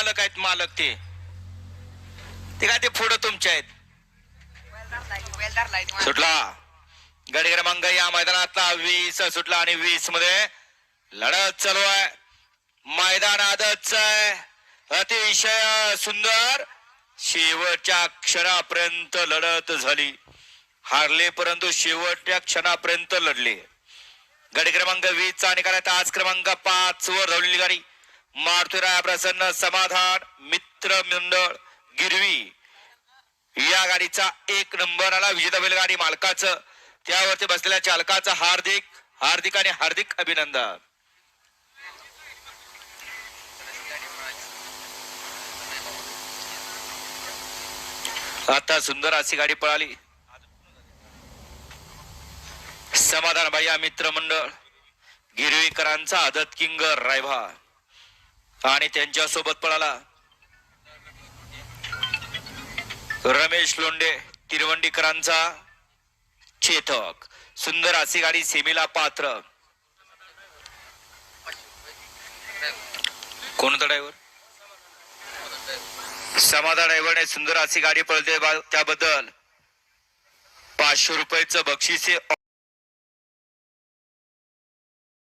मालक आहेत, मालक ते काय ते पुढे तुमचे आहेत. सुटला गडी क्रमांक या मैदानातला 20 सुटला आणि 20 मध्ये लढत चालू आहे. मैदान आदतच आहे. अतिशय सुंदर शेवटच्या क्षणापर्यंत लढत झाली. हारले परंतु शेवटच्या क्षणापर्यंत लढले. गाडी क्रमांक 20 चा निकाल आहे. आज क्रमांक 5 वर धावलेली गाडी मारुतीराय प्रसन्न समाधान मित्र मंडळ गिरवी या गाडीचा 1 नंबर आला. विजेता बैलगाडी मालकाचं त्यावरती बसलेल्या चालकाचं हार्दिक हार्दिक आणि हार्दिक अभिनंदन. आता सुंदर अशी गाडी पळाली. समाधान भैया मित्र मंडळ गिरवीकरांचा आदत किंग रायभा आणि त्यांच्या सोबत पळाला रमेश लोंढे तिरवंडीकरांचा चेतक. सुंदर अशी गाडी सेमीला पात्र. कोणता ड्रायव्हर? समाधान ड्रायव्हरने सुंदर अशी गाडी पळते त्याबद्दल 500 रुपयाचं बक्षीस